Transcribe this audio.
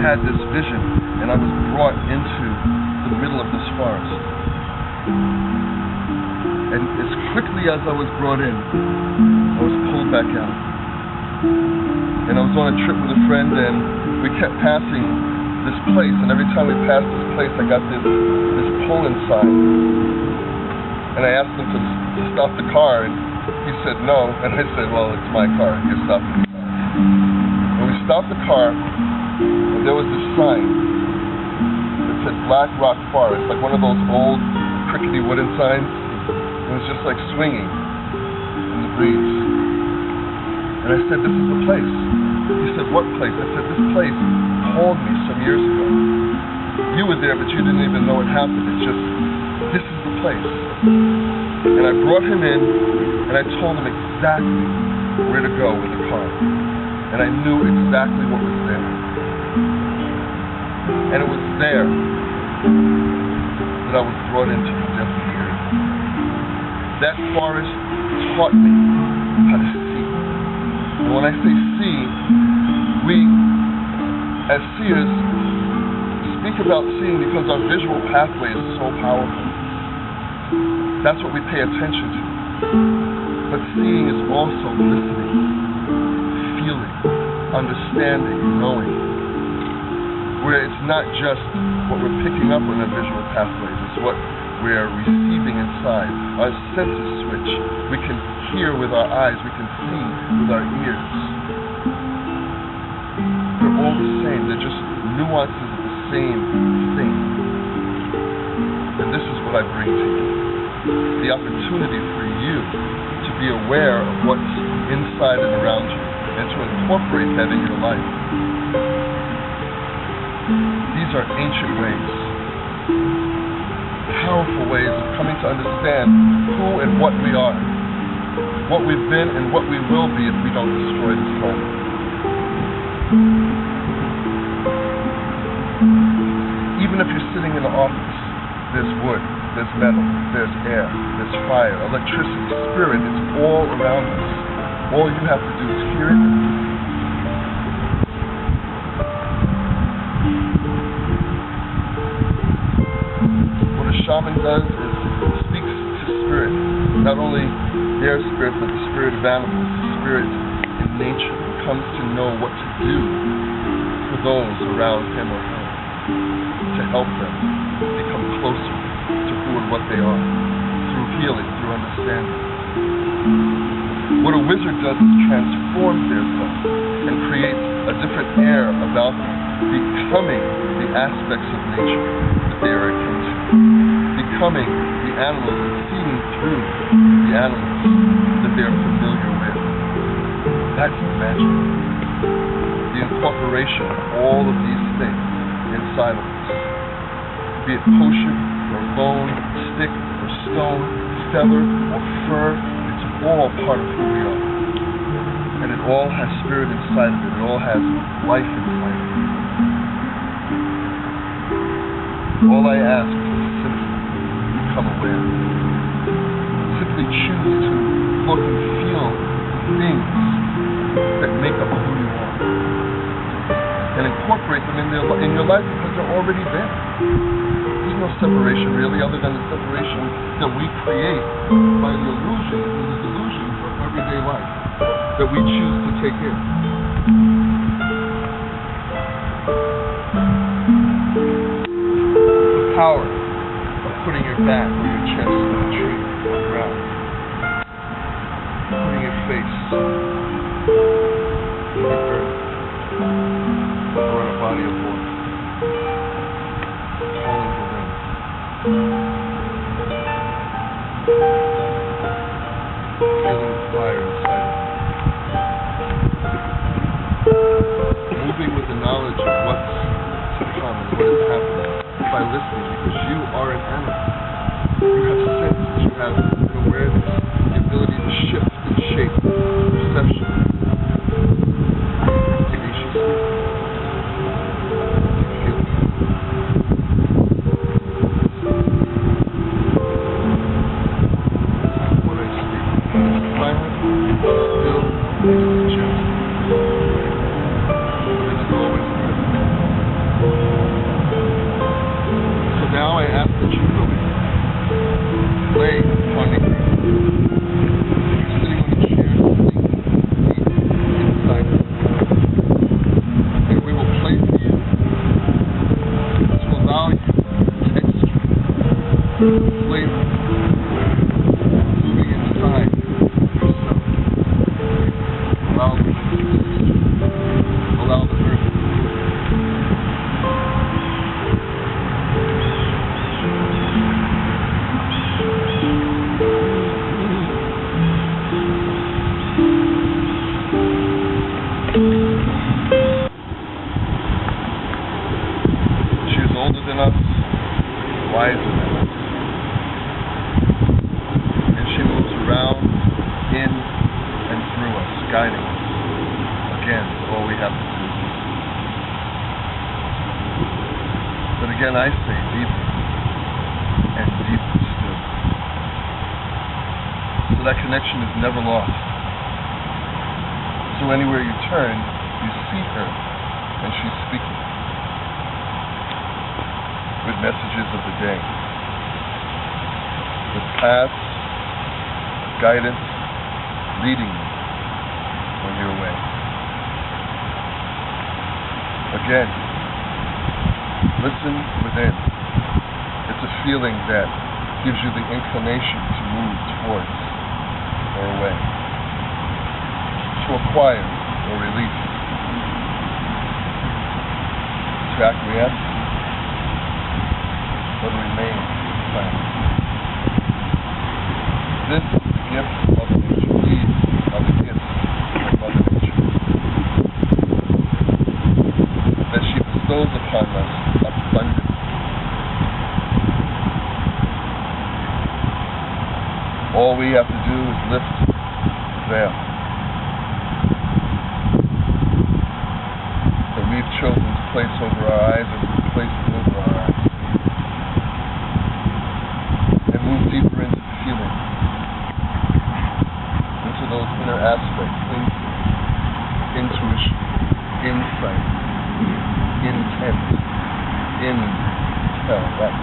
had this vision, and I was brought into the middle of this forest. And as quickly as I was brought in, I was pulled back out. And I was on a trip with a friend, and we kept passing this place, and every time we passed this place, I got this pull inside. And I asked him to stop the car, and he said no, and I said, well, it's my car, you're stopping the car. And we stopped the car, and there was this sign that said Black Rock Forest, like one of those old crickety wooden signs. It was just like swinging in the breeze. And I said, this is the place. He said, what place? I said, this place called me some years ago. You were there, but you didn't even know it happened. It's just, this is the place. And I brought him in, and I told him exactly where to go with the car. And I knew exactly what was there. And it was there that I was brought into the depth of the earth. That forest taught me how to see. And when I say see, we, as seers, speak about seeing because our visual pathway is so powerful. That's what we pay attention to. But seeing is also listening, feeling, understanding, knowing. Where it's not just what we're picking up on our visual pathways, it's what we're receiving inside. Our senses switch. We can hear with our eyes, we can see with our ears. They're all the same, they're just nuances of the same thing. And this is what I bring to you. The opportunity for you to be aware of what's inside and around you, and to incorporate that in your life. These are ancient ways, powerful ways of coming to understand who and what we are, what we've been and what we will be if we don't destroy this planet. Even if you're sitting in an office, there's wood, there's metal, there's air, there's fire, electricity, spirit, it's all around us. All you have to do is hear it. What a shaman does is speaks to spirit, not only their spirit, but the spirit of animals, the spirit in nature, and comes to know what to do for those around him or her, to help them become closer to who and what they are, through healing, through understanding. What a wizard does is transforms themselves and creates a different air about them, becoming the aspects of nature that they are akin to, becoming the animals and seeing through the animals that they are familiar with. That's the magic. The incorporation of all of these things inside of us, be it potion or bone, stick or stone, feather or fur, it's all part of who we are. And it all has spirit inside of it. It all has life inside of it. All I ask is simply become aware. Simply choose to look and feel the things that make up who you are. And incorporate them in your life because they're already there. There's no separation really, other than the separation that we create by the illusion and the delusions of everyday life that we choose to take in. The power of putting your back or your chest in a tree or ground, putting your face in the earth or in a body of water, calling the wind. Feeling the fire inside of you. Moving with the knowledge of what's to come and what is happening by listening, because you are an animal. You have senses, you have an awareness, the ability to shift and shape perception. Still, it's just, but it's always present. I say deeper and deeper still. So that connection is never lost. So anywhere you turn, you see her, and she's speaking with messages of the day, with paths, guidance, leading you on your way. Again, listen within. It's a feeling that gives you the inclination to move towards or away, to acquire or release, to acquiesce or to remain silent. This is the gift of Mother Nature. These are the gifts of Mother Nature that she bestows upon us abundantly. All we have to do is lift the veil that we've chosen to place over our eyes and place it over our eyes, and move deeper into feeling, into those inner aspects, intuition, insight, intent, intel, that